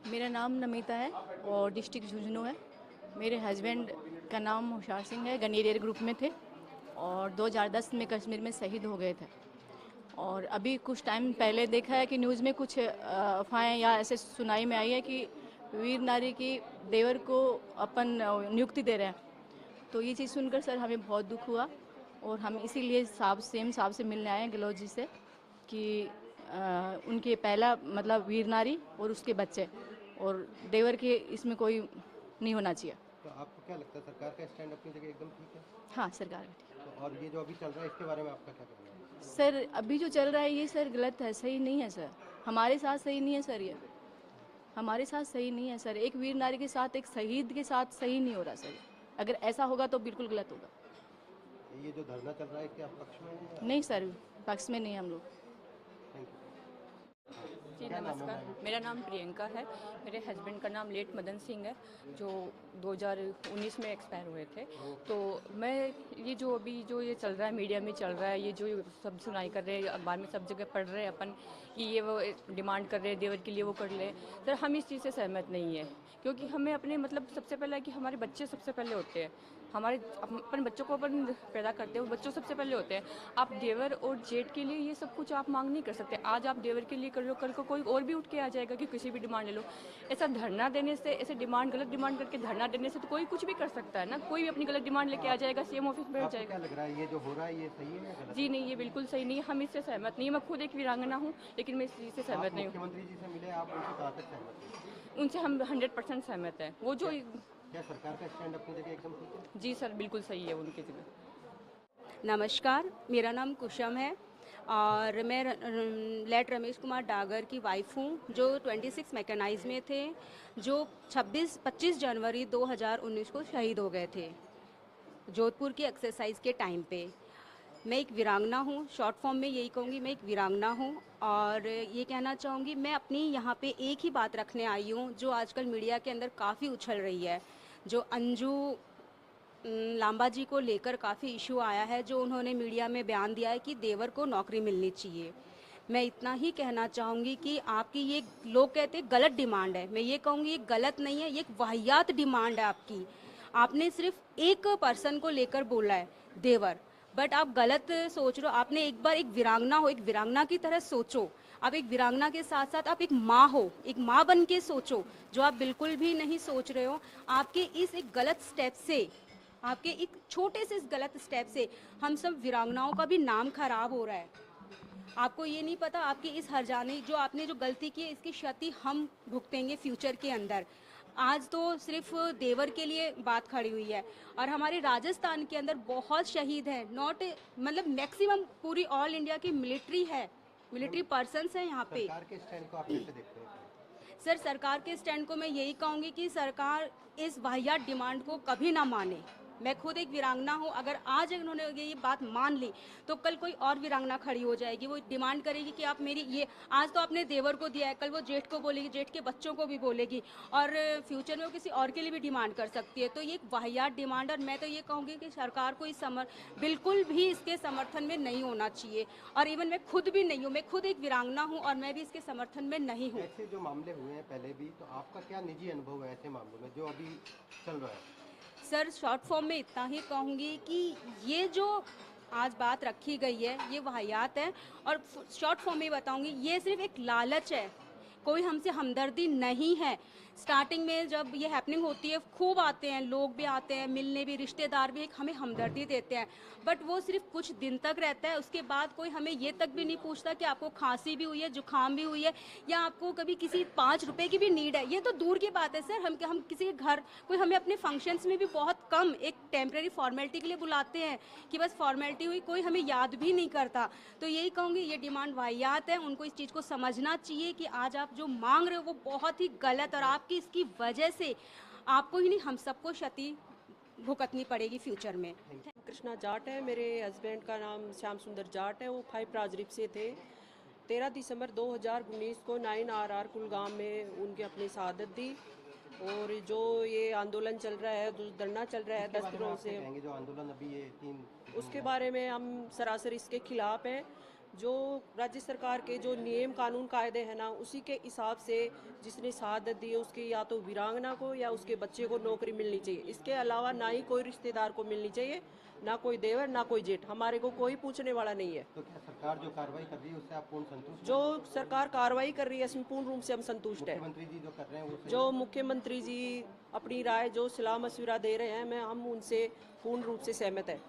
मेरा नाम नमिता है और डिस्ट्रिक्ट झुंझुनू है। मेरे हस्बैंड का नाम होशियार सिंह है, गनेरियर ग्रुप में थे और 2010 में कश्मीर में शहीद हो गए थे। और अभी कुछ टाइम पहले देखा है कि न्यूज़ में कुछ अफवाहें या ऐसे सुनाई में आई है कि वीर नारी की देवर को अपन नियुक्ति दे रहे हैं। तो ये चीज़ सुनकर सर हमें बहुत दुख हुआ और हम इसीलिए साहब से मिलने आए हैं, गहलोत जी से, कि उनके पहला मतलब वीर नारी और उसके बच्चे और देवर के इसमें कोई नहीं होना चाहिए। तो आपको क्या लगता है सरकार का स्टैंड अपनी जगह एकदम ठीक है? हाँ, सरकार का ठीक। तो और ये जो अभी चल रहा है इसके बारे में आपका क्या कहना है? सर अभी जो चल रहा है ये सर गलत है, सही नहीं है सर। हमारे साथ सही नहीं है सर, ये हमारे साथ सही नहीं है सर। एक वीर नारी के साथ, एक शहीद के साथ सही नहीं हो रहा सर। अगर ऐसा होगा तो बिल्कुल गलत होगा। ये जो धरना चल रहा है इसके आप पक्ष में हैं या? नहीं सर, पक्ष में नहीं हम लोग। Thank you. जी क्या नाम है नमस्कार, मैम? मेरा नाम प्रियंका है। मेरे हस्बैंड का नाम लेट मदन सिंह है, जो 2019 में एक्सपायर हुए थे। तो मैं ये जो अभी जो ये चल रहा है, मीडिया में चल रहा है, ये जो सब सुनाई कर रहे हैं, अखबार में सब जगह पढ़ रहे हैं अपन कि ये वो डिमांड कर रहे हैं देवर के लिए, वो कर ले। सर हम इस चीज़ से सहमत नहीं है, क्योंकि हमें अपने मतलब सबसे पहले है कि हमारे बच्चे सबसे पहले होते हैं। हमारे अपन बच्चों को अपन पैदा करते हैं, वो बच्चों सबसे पहले होते हैं। आप देवर और जेठ के लिए ये सब कुछ आप मांग नहीं कर सकते। आज आप देवर के लिए कर लो, कल को कोई और भी उठ के आ जाएगा कि किसी भी डिमांड ले लो। ऐसा धरना देने से, ऐसे डिमांड गलत डिमांड करके धरना देने से तो कोई कुछ भी कर सकता है ना। कोई भी अपनी गलत डिमांड लेके आ जाएगा, सीएम ऑफिस में बैठ आपको जाएगा। क्या लग रहा है ये जो हो रहा है ये सही है या गलत? जी नहीं, ये बिल्कुल सही नहीं है, हम इससे सहमत नहीं है। मैं खुद एक वीरांगना हूँ, लेकिन मैं इस चीज़ से आप सहमत नहीं हूँ। मुख्यमंत्री जी से मिले, आप उनसे कहाँ तक सहमत हैं? उनसे हम 100% सहमत हैं। वो जो क्या सरकार का स्टैंड अपनी जगह एकदम ठीक है? जी सर, बिल्कुल सही है उनकी जगह। नमस्कार, मेरा नाम कुशम है और मैं लेट रमेश कुमार डागर की वाइफ हूँ, जो 26 मैकेनाइज में थे, जो 25 जनवरी 2019 को शहीद हो गए थे जोधपुर की एक्सरसाइज के टाइम पे। मैं एक वीरांगना हूँ, शॉर्ट फॉर्म में यही कहूँगी, मैं एक वीरांगना हूँ। और ये कहना चाहूँगी, मैं अपनी यहाँ पे एक ही बात रखने आई हूँ जो आजकल मीडिया के अंदर काफ़ी उछल रही है, जो अंजू लांबा जी को लेकर काफ़ी इशू आया है, जो उन्होंने मीडिया में बयान दिया है कि देवर को नौकरी मिलनी चाहिए। मैं इतना ही कहना चाहूँगी कि आपकी ये, लोग कहते हैं गलत डिमांड है, मैं ये कहूँगी ये गलत नहीं है, ये एक वाहियात डिमांड है आपकी। आपने सिर्फ एक पर्सन को लेकर बोला है देवर, बट आप गलत सोच रहे हो। आपने एक बार एक वीरांगना हो, एक वीरांगना की तरह सोचो। आप एक वीरांगना के साथ साथ आप एक माँ हो, एक माँ बन के सोचो, जो आप बिल्कुल भी नहीं सोच रहे हो। आपके इस एक गलत स्टेप से, आपके एक छोटे से इस गलत स्टेप से हम सब वीरांगनाओं का भी नाम खराब हो रहा है। आपको ये नहीं पता, आपकी इस हरजाने जो आपने जो गलती की है, इसकी क्षति हम भुगतेंगे फ्यूचर के अंदर। आज तो सिर्फ देवर के लिए बात खड़ी हुई है, और हमारे राजस्थान के अंदर बहुत शहीद हैं, नॉट मतलब मैक्सिमम पूरी ऑल इंडिया की मिलिट्री है, मिलिट्री पर्सन्स हैं यहाँ पे। सरकार के स्टैंड को आप कैसे देखते हैं? सर सरकार के स्टैंड को मैं यही कहूँगी कि सरकार इस वाहियात डिमांड को कभी ना माने। मैं खुद एक वीरांगना हूँ, अगर आज इन्होंने ये बात मान ली तो कल कोई और वीरांगना खड़ी हो जाएगी, वो डिमांड करेगी कि आप मेरी ये, आज तो आपने देवर को दिया है, कल वो जेठ को बोलेगी, जेठ के बच्चों को भी बोलेगी, और फ्यूचर में वो किसी और के लिए भी डिमांड कर सकती है। तो ये एक वाहियात डिमांड, और मैं तो ये कहूँगी कि सरकार को इस बिल्कुल भी इसके समर्थन में नहीं होना चाहिए। और इवन मैं खुद भी नहीं हूँ, मैं खुद एक वीरांगना हूँ और मैं भी इसके समर्थन में नहीं हूँ। ऐसे जो मामले हुए हैं पहले भी, तो आपका क्या निजी अनुभव है ऐसे मामलों में जो अभी चल रहा है? सर शॉर्ट फॉर्म में इतना ही कहूँगी कि ये जो आज बात रखी गई है ये वाहियात है, और शॉर्ट फॉर्म में बताऊँगी ये सिर्फ एक लालच है, कोई हमसे हमदर्दी नहीं है। स्टार्टिंग में जब ये हैपनिंग होती है, खूब आते हैं लोग, भी आते हैं मिलने, भी रिश्तेदार भी हमें हमदर्दी देते हैं, बट वो सिर्फ कुछ दिन तक रहता है। उसके बाद कोई हमें ये तक भी नहीं पूछता कि आपको खांसी भी हुई है, जुकाम भी हुई है, या आपको कभी किसी 5 रुपए की भी नीड है। ये तो दूर की बात है सर, हम किसी के घर, कोई हमें अपने फंक्शंस में भी बहुत कम एक टेम्प्रेरी फॉर्मेलिटी के लिए बुलाते हैं कि बस फॉर्मेलिटी हुई, कोई हमें याद भी नहीं करता। तो यही कहूँगी ये डिमांड वाहियात है, उनको इस चीज़ को समझना चाहिए कि आज आप जो मांग रहे हो वो बहुत ही गलत, और आपकी इसकी वजह से आपको ही नहीं हम सबको क्षति भुगतनी पड़ेगी फ्यूचर में। कृष्णा जाट है, मेरे हस्बैंड का नाम श्याम सुंदर जाट है, वो 5 राजरीप से थे। 13 दिसंबर 2019 को 9RR कुलगाम में उनकी अपनी शहादत दी। और जो ये आंदोलन चल रहा है, जो धरना चल रहा है 10 दिनों से, जो आंदोलन अभी ये 3, उसके बारे में हम सरासर इसके खिलाफ हैं। जो राज्य सरकार के जो नियम कानून कायदे हैं ना, उसी के हिसाब से जिसने शहादत दी है उसके या तो वीरांगना को या उसके बच्चे को नौकरी मिलनी चाहिए। इसके अलावा ना ही कोई रिश्तेदार को मिलनी चाहिए, ना कोई देवर ना कोई जेठ, हमारे को कोई पूछने वाला नहीं है। तो क्या सरकार जो कार्रवाई कर रही है उससे आप पूर्ण संतुष्ट हैं? जो सरकार कार्रवाई कर रही है इसमें पूर्ण रूप से हम संतुष्ट हैं। मुख्यमंत्री जी जो कर रहे हैं वो सही जो मुख्यमंत्री जी अपनी राय जो सलाह मशविरा दे रहे हैं, मैं हम उनसे पूर्ण रूप से सहमत है।